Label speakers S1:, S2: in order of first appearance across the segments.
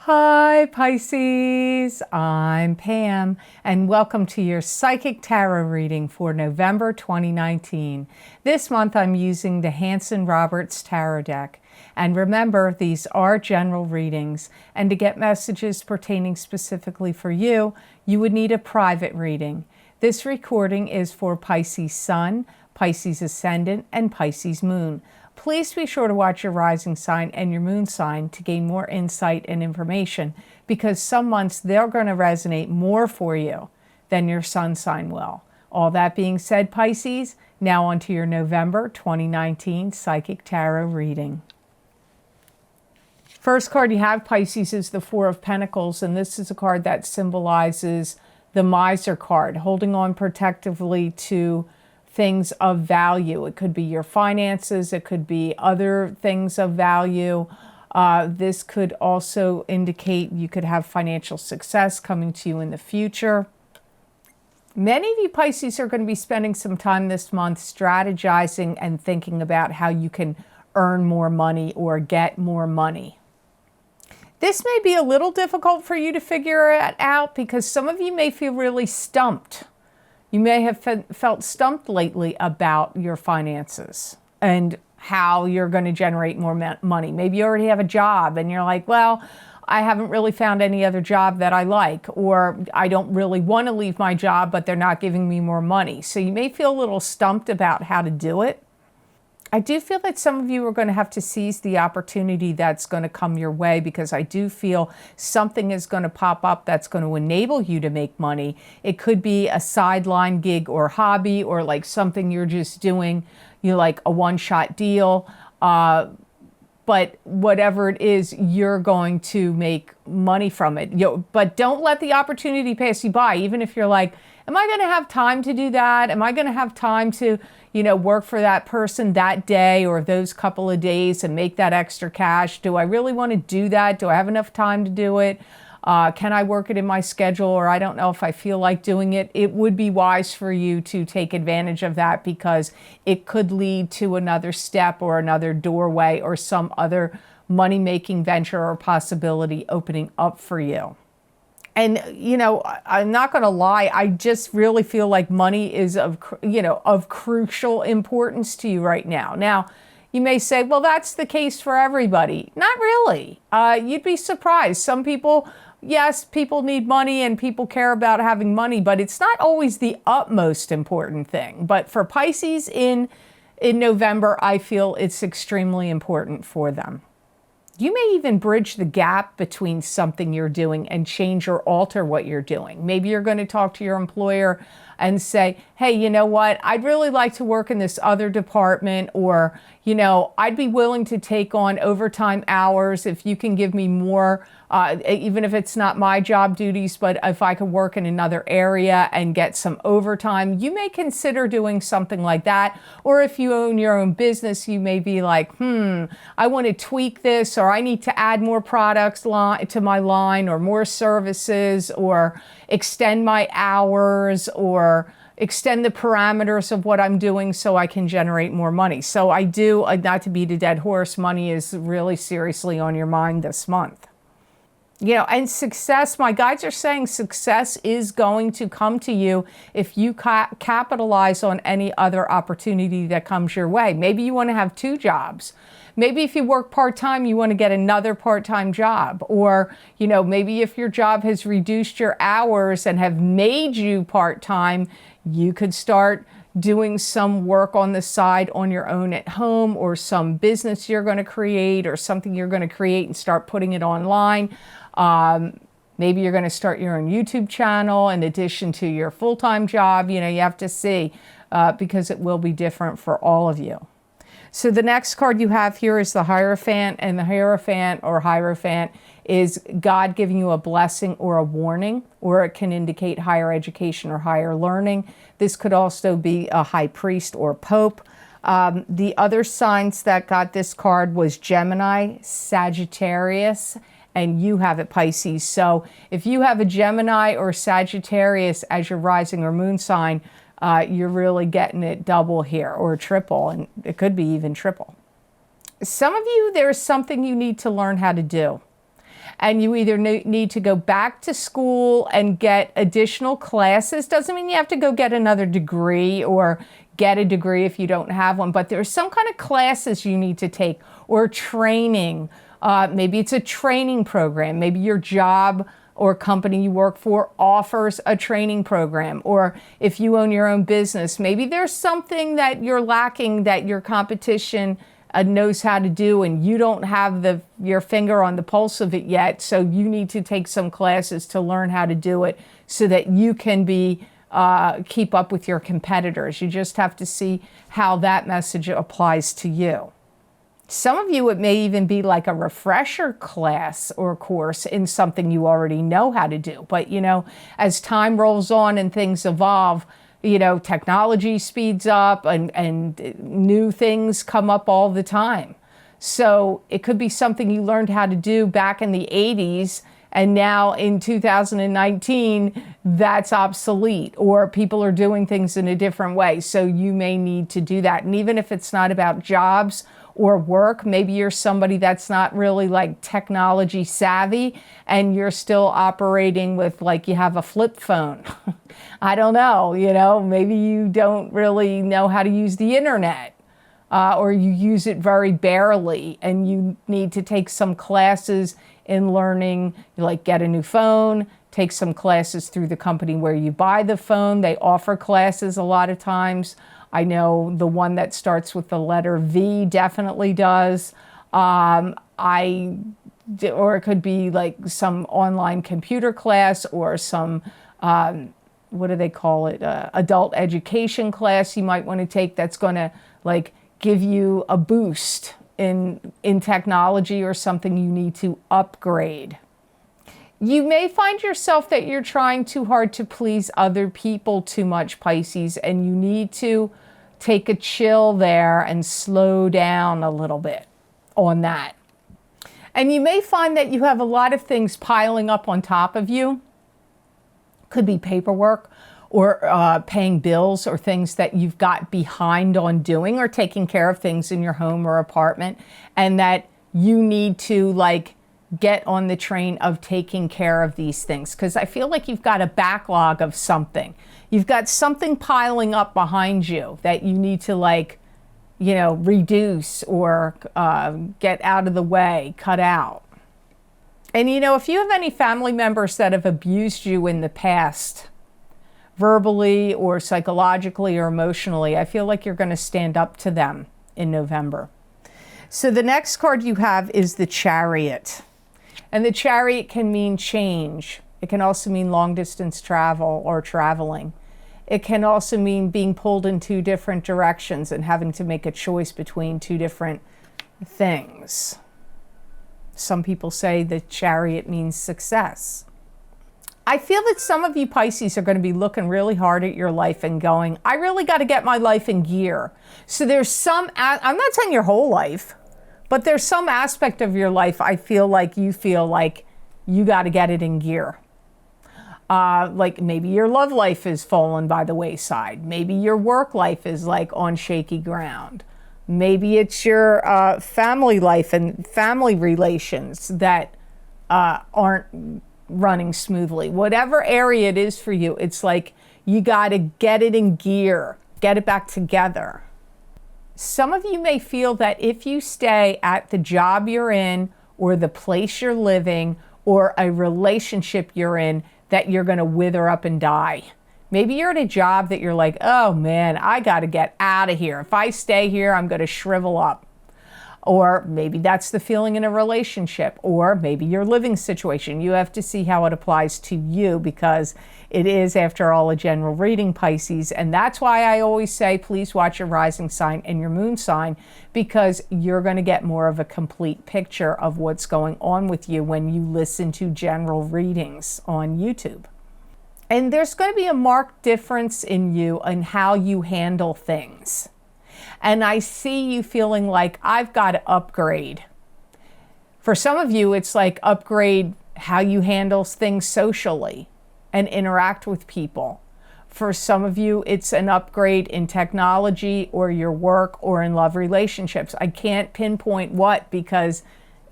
S1: Hi Pisces, I'm Pam and welcome to your Psychic Tarot reading for November 2019. This month I'm using the Hanson-Roberts Tarot deck. And remember, these are general readings, and to get messages pertaining specifically for you, you would need a private reading. This recording is for Pisces Sun, Pisces Ascendant, and Pisces Moon. Please be sure to watch your rising sign and your moon sign to gain more insight and information, because some months they're going to resonate more for you than your sun sign will. All that being said, Pisces, now on to your November 2019 Psychic Tarot reading. First card you have, Pisces, is the Four of Pentacles, and this is a card that symbolizes the Miser card, holding on protectively to things of value. It could be your finances, it could be other things of value. This could also indicate you could have financial success coming to you in the future. Many of you Pisces are going to be spending some time this month strategizing and thinking about how you can earn more money or get more money. This may be a little difficult for you to figure it out because some of you may feel really stumped. You may have felt stumped lately about your finances and how you're going to generate more money. Maybe you already have a job and you're like, well, I haven't really found any other job that I like, or I don't really want to leave my job, but they're not giving me more money. So you may feel a little stumped about how to do it. I do feel that some of you are going to have to seize the opportunity that's going to come your way, because I do feel something is going to pop up that's going to enable you to make money. It could be a sideline gig or hobby, or like something you're just doing, like a one-shot deal. But whatever it is, you're going to make money from it. But don't let the opportunity pass you by, even if you're like, am I going to have time to do that? Am I going to have time to, work for that person that day or those couple of days and make that extra cash? Do I really want to do that? Do I have enough time to do it? Can I work it in my schedule? Or I don't know if I feel like doing it. It would be wise for you to take advantage of that, because it could lead to another step or another doorway or some other money-making venture or possibility opening up for you. And, I'm not going to lie, I just really feel like money is of crucial importance to you right now. Now, you may say, well, that's the case for everybody. Not really. You'd be surprised. Some people, yes, people need money and people care about having money, but it's not always the utmost important thing. But for Pisces in November, I feel it's extremely important for them. You may even bridge the gap between something you're doing and change or alter what you're doing. Maybe you're going to talk to your employer and say, hey, you know what? I'd really like to work in this other department, or, I'd be willing to take on overtime hours if you can give me more, even if it's not my job duties, but if I could work in another area and get some overtime. You may consider doing something like that. Or if you own your own business, you may be like, I want to tweak this, or I need to add more products to my line, or more services, or extend my hours, or extend the parameters of what I'm doing so I can generate more money. So I do, not to beat a dead horse, money is really seriously on your mind this month. And success, my guides are saying success is going to come to you if you capitalize on any other opportunity that comes your way. Maybe you want to have two jobs. Maybe if you work part-time, you want to get another part-time job. Or, maybe if your job has reduced your hours and have made you part-time, you could start doing some work on the side on your own at home, or some business you're going to create, or something you're going to create and start putting it online. Maybe you're going to start your own YouTube channel in addition to your full-time job. You have to see, because it will be different for all of you. So the next card you have here is the Hierophant, and the Hierophant or Hierophant is God giving you a blessing or a warning, or it can indicate higher education or higher learning. This could also be a high priest or pope. The other signs that got this card was Gemini, Sagittarius, and you have it, Pisces. So if you have a Gemini or Sagittarius as your rising or moon sign, you're really getting it double here, or triple, and it could be even triple. Some of you, there's something you need to learn how to do. and you either need to go back to school and get additional classes. Doesn't mean you have to go get another degree or get a degree if you don't have one, but there's some kind of classes you need to take or training. Maybe it's a training program. Maybe your job or company you work for offers a training program. Or if you own your own business, maybe there's something that you're lacking that your competition knows how to do and you don't have your finger on the pulse of it yet. So you need to take some classes to learn how to do it so that you can keep up with your competitors. You just have to see how that message applies to you. Some of you, it may even be like a refresher class or course in something you already know how to do. But, as time rolls on and things evolve, technology speeds up and new things come up all the time. So it could be something you learned how to do back in the 80s, and now in 2019, that's obsolete, or people are doing things in a different way. So you may need to do that. And even if it's not about jobs or work, maybe you're somebody that's not really like technology savvy and you're still operating with like you have a flip phone. I don't know, maybe you don't really know how to use the internet. Or you use it very barely and you need to take some classes in learning, like get a new phone, take some classes through the company where you buy the phone. They offer classes a lot of times. I know the one that starts with the letter V definitely does. Or it could be like some online computer class or some, what do they call it? Adult education class you might want to take that's going to like give you a boost in technology or something you need to upgrade. You may find yourself that you're trying too hard to please other people too much, Pisces, and you need to take a chill there and slow down a little bit on that. And you may find that you have a lot of things piling up on top of you. Could be paperwork or paying bills or things that you've got behind on doing or taking care of things in your home or apartment, and that you need to like get on the train of taking care of these things. Because I feel like you've got a backlog of something. You've got something piling up behind you that you need to reduce or get out of the way, cut out. And if you have any family members that have abused you in the past, verbally or psychologically or emotionally, I feel like you're going to stand up to them in November. So the next card you have is the Chariot. And the Chariot can mean change. It can also mean long distance travel or traveling. It can also mean being pulled in two different directions and having to make a choice between two different things. Some people say the Chariot means success. I feel that some of you Pisces are going to be looking really hard at your life and going, I really got to get my life in gear. So there's I'm not saying your whole life, but there's some aspect of your life I feel like you got to get it in gear. Like maybe your love life has fallen by the wayside. Maybe your work life is like on shaky ground. Maybe it's your family life and family relations that aren't running smoothly. Whatever area it is for you, it's like you got to get it in gear, get it back together. Some of you may feel that if you stay at the job you're in or the place you're living or a relationship you're in, that you're going to wither up and die. Maybe you're at a job that you're like, oh man, I got to get out of here. If I stay here, I'm going to shrivel up. Or maybe that's the feeling in a relationship, or maybe your living situation. You have to see how it applies to you, because it is, after all, a general reading, Pisces. And that's why I always say, please watch your rising sign and your moon sign, because you're going to get more of a complete picture of what's going on with you when you listen to general readings on YouTube. And there's going to be a marked difference in you and how you handle things. And I see you feeling like, I've got to upgrade. For some of you, it's like upgrade how you handle things socially and interact with people. For some of you, it's an upgrade in technology or your work or in love relationships. I can't pinpoint what, because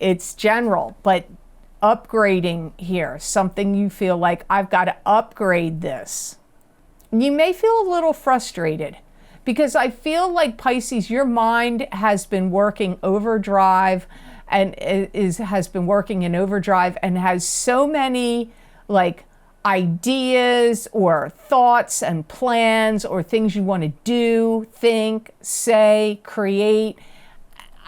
S1: it's general, but upgrading here, something you feel like I've got to upgrade this. You may feel a little frustrated because I feel like Pisces, your mind has been working overdrive and has been working in overdrive and has so many like ideas or thoughts and plans or things you want to do, think, say, create.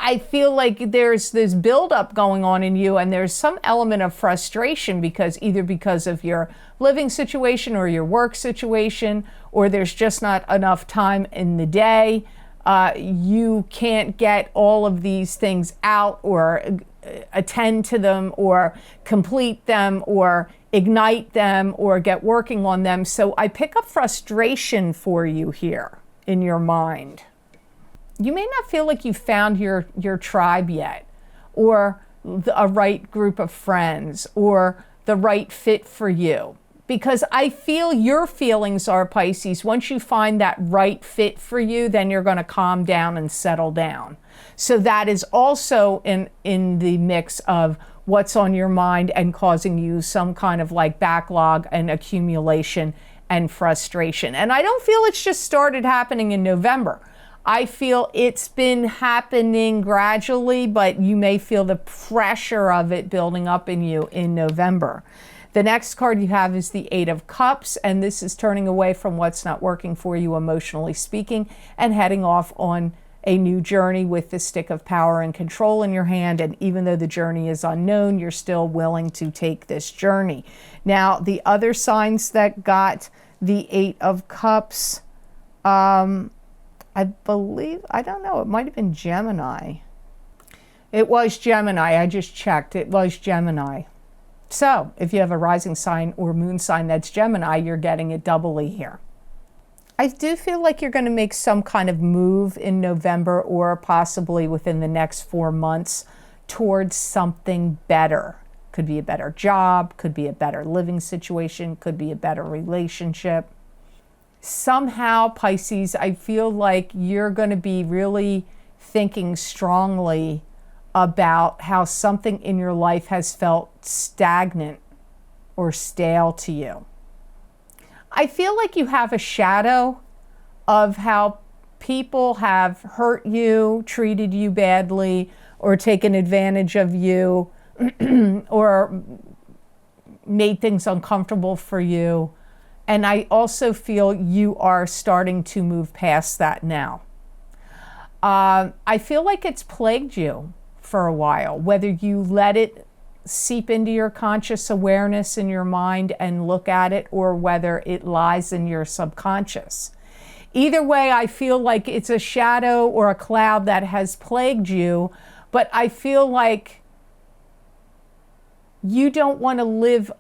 S1: I feel like there's this buildup going on in you, and there's some element of frustration because either because of your living situation or your work situation, or there's just not enough time in the day. You can't get all of these things out or attend to them or complete them or ignite them or get working on them. So I pick up frustration for you here in your mind. You may not feel like you've found your tribe yet, or a right group of friends, or the right fit for you. Because I feel your feelings are, Pisces, once you find that right fit for you, then you're going to calm down and settle down. So that is also in the mix of what's on your mind and causing you some kind of like backlog and accumulation and frustration. And I don't feel it's just started happening in November. I feel it's been happening gradually, but you may feel the pressure of it building up in you in November. The next card you have is the Eight of Cups, and this is turning away from what's not working for you emotionally speaking and heading off on a new journey with the stick of power and control in your hand. And even though the journey is unknown, you're still willing to take this journey. Now, the other signs that got the Eight of Cups, I believe, I don't know, it might have been Gemini. It was Gemini. I just checked. It was Gemini. So if you have a rising sign or moon sign that's Gemini, you're getting it doubly here. I do feel like you're going to make some kind of move in November or possibly within the next 4 months towards something better. Could be a better job, could be a better living situation, could be a better relationship. Somehow, Pisces, I feel like you're going to be really thinking strongly about how something in your life has felt stagnant or stale to you. I feel like you have a shadow of how people have hurt you, treated you badly, or taken advantage of you, or made things uncomfortable for you. And I also feel you are starting to move past that now. I feel like it's plagued you for a while, whether you let it seep into your conscious awareness in your mind and look at it, or whether it lies in your subconscious. Either way, I feel like it's a shadow or a cloud that has plagued you, but I feel like you don't want to live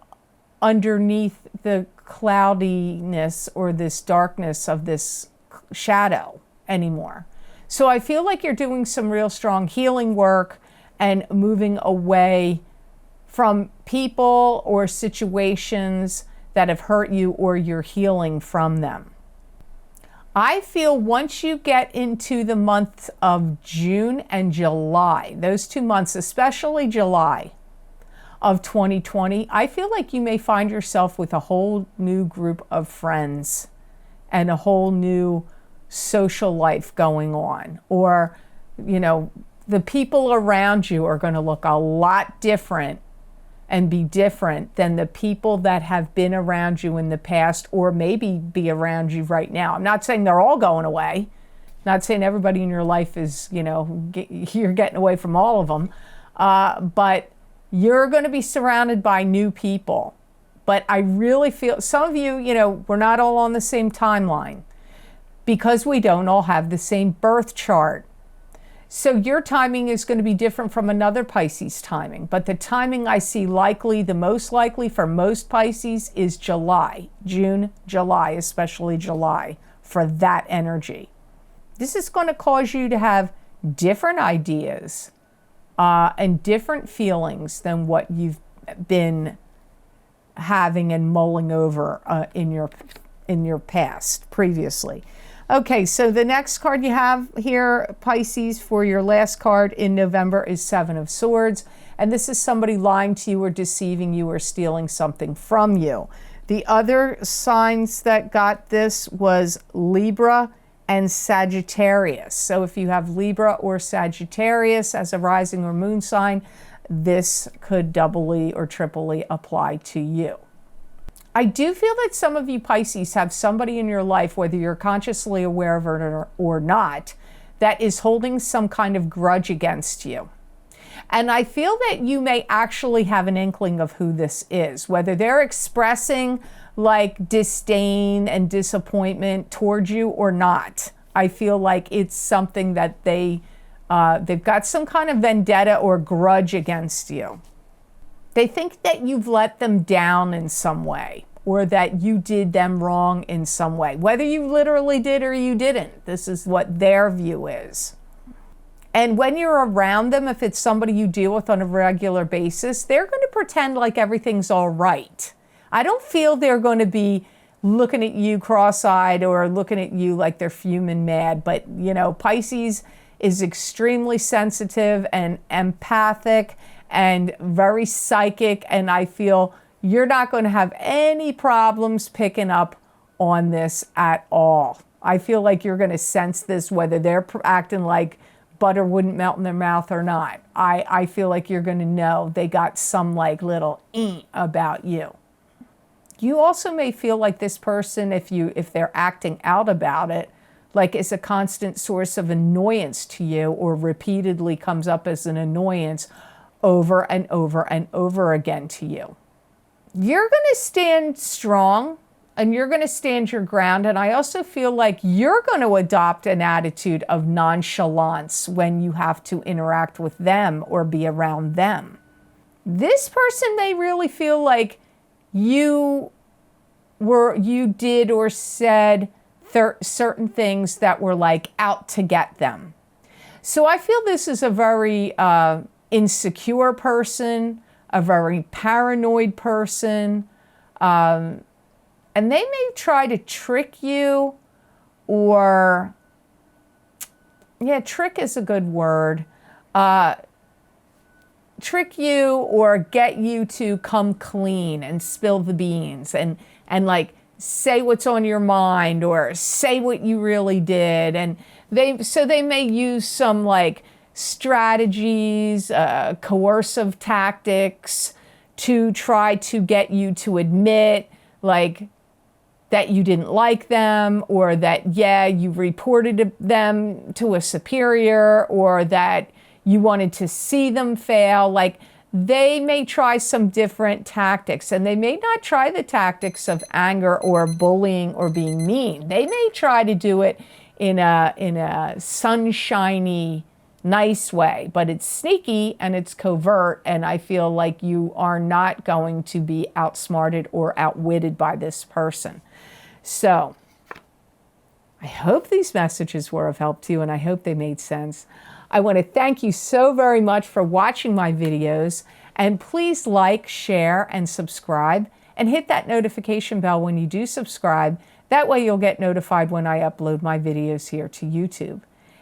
S1: underneath the cloudiness or this darkness of this shadow anymore. So I feel like you're doing some real strong healing work and moving away from people or situations that have hurt you, or you're healing from them. I feel once you get into the months of June and July, those 2 months, especially July of 2020, I feel like you may find yourself with a whole new group of friends and a whole new social life going on. Or, you know, the people around you are going to look a lot different and be different than the people that have been around you in the past, or maybe be around you right now. I'm not saying they're all going away. Not saying everybody in your life is, you know, you're getting away from all of them. But you're going to be surrounded by new people. But I really feel, some of you, you know, we're not all on the same timeline because we don't all have the same birth chart. So your timing is going to be different from another Pisces timing. But the timing I see likely, the most likely for most Pisces, is July. June, July, especially July, for that energy. This is going to cause you to have different ideas and different feelings than what you've been having and mulling over in your past previously. Okay, so the next card you have here, Pisces, for your last card in November is Seven of Swords. And this is somebody lying to you or deceiving you or stealing something from you. The other signs that got this was Libra and Sagittarius. So if you have Libra or Sagittarius as a rising or moon sign, this could doubly or triply apply to you. I do feel that some of you Pisces have somebody in your life, whether you're consciously aware of it or not, that is holding some kind of grudge against you. And I feel that you may actually have an inkling of who this is, whether they're expressing like disdain and disappointment towards you or not. I feel like it's something that they've got some kind of vendetta or grudge against you. They think that you've let them down in some way, or that you did them wrong in some way. Whether you literally did or you didn't, this is what their view is. And when you're around them, if it's somebody you deal with on a regular basis, they're going to pretend like everything's all right. I don't feel they're going to be looking at you cross-eyed or looking at you like they're fuming mad. But, you know, Pisces is extremely sensitive and empathic and very psychic, and I feel you're not going to have any problems picking up on this at all. I feel like you're going to sense this whether they're acting like butter wouldn't melt in their mouth or not. I feel like you're going to know they got some like little about you. You also may feel like this person, if they're acting out about it, like is a constant source of annoyance to you, or repeatedly comes up as an annoyance over and over and over again to you. You're going to stand strong and you're going to stand your ground. And I also feel like you're going to adopt an attitude of nonchalance when you have to interact with them or be around them. This person may really feel like you did or said certain things that were like out to get them. So I feel this is a very insecure person, a very paranoid person, and they may try to trick you, or, yeah, trick is a good word, trick you or get you to come clean and spill the beans and like say what's on your mind or say what you really did. And they may use some like strategies, coercive tactics to try to get you to admit like that you didn't like them, or that, yeah, you reported them to a superior, or that you wanted to see them fail. Like they may try some different tactics, and they may not try the tactics of anger or bullying or being mean. They may try to do it in a sunshiny, nice way, but it's sneaky and it's covert, and I feel like you are not going to be outsmarted or outwitted by this person. So I hope these messages were of help to you, and I hope they made sense. I want to thank you so very much for watching my videos, and please like, share, and subscribe, and hit that notification bell when you do subscribe. That way you'll get notified when I upload my videos here to YouTube.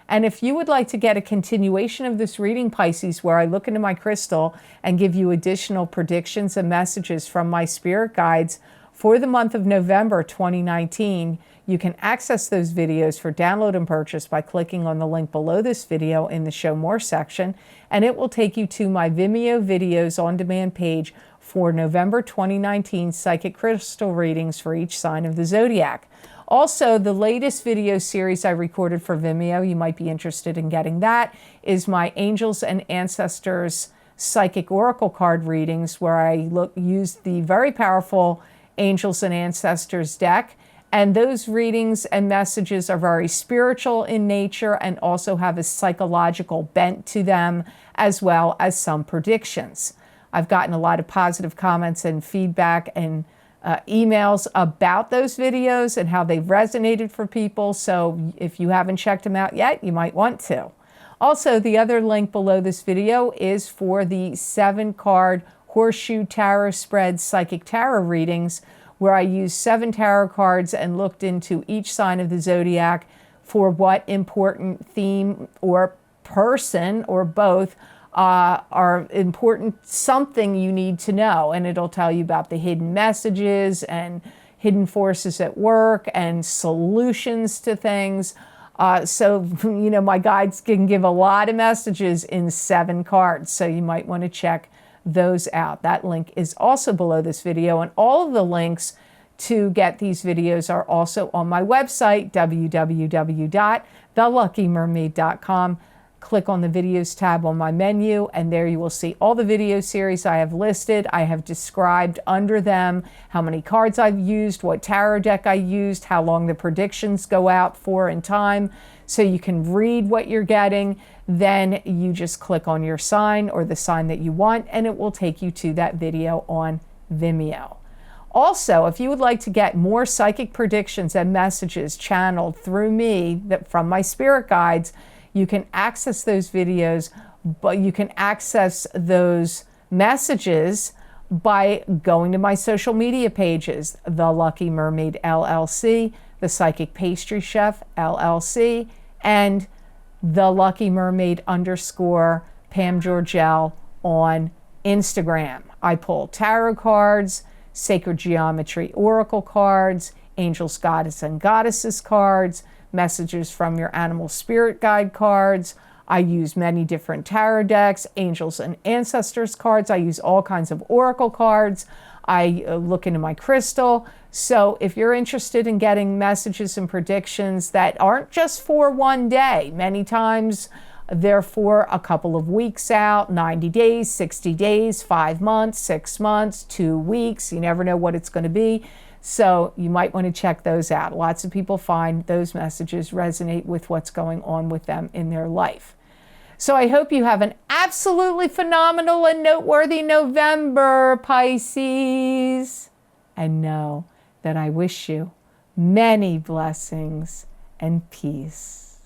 S1: And if you would like to get a continuation of this reading, Pisces, where I look into my crystal and give you additional predictions and messages from my spirit guides for the month of November 2019, you can access those videos for download and purchase by clicking on the link below this video in the Show More section, and it will take you to my Vimeo videos on demand page for November 2019 psychic crystal readings for each sign of the zodiac. Also, the latest video series I recorded for Vimeo, you might be interested in getting that, is my Angels and Ancestors Psychic Oracle card readings, where I use the very powerful Angels and Ancestors deck. And those readings and messages are very spiritual in nature and also have a psychological bent to them, as well as some predictions. I've gotten a lot of positive comments and feedback and emails about those videos and how they've resonated for people. So if you haven't checked them out yet, you might want to. Also, the other link below this video is for the 7-card Horseshoe Tarot Spread Psychic Tarot readings, where I used 7 tarot cards and looked into each sign of the zodiac for what important theme or person or both are important, something you need to know. And it'll tell you about the hidden messages and hidden forces at work and solutions to things. So, my guides can give a lot of messages in 7 cards. So you might want to check those out. That link is also below this video. And all of the links to get these videos are also on my website, www.theluckymermaid.com. Click on the videos tab on my menu, and there you will see all the video series I have listed. I have described under them how many cards I've used, what tarot deck I used, how long the predictions go out for in time, so you can read what you're getting. Then you just click on your sign or the sign that you want, and it will take you to that video on Vimeo. Also, if you would like to get more psychic predictions and messages channeled through me from my spirit guides, you can access those videos, but you can access those messages by going to my social media pages, The Lucky Mermaid LLC, The Psychic Pastry Chef LLC, and The Lucky Mermaid _ Pam Georgel on Instagram. I pull tarot cards, sacred geometry oracle cards, angels, goddess, and goddesses cards, messages from your animal spirit guide cards. I use many different tarot decks, angels and ancestors cards. I use all kinds of oracle cards. I look into my crystal. So if you're interested in getting messages and predictions that aren't just for one day, many times they're for a couple of weeks out, 90 days, 60 days, 5 months, 6 months, 2 weeks. You never know what it's going to be. So you might want to check those out. Lots of people find those messages resonate with what's going on with them in their life. So I hope you have an absolutely phenomenal and noteworthy November, Pisces. And know that I wish you many blessings and peace.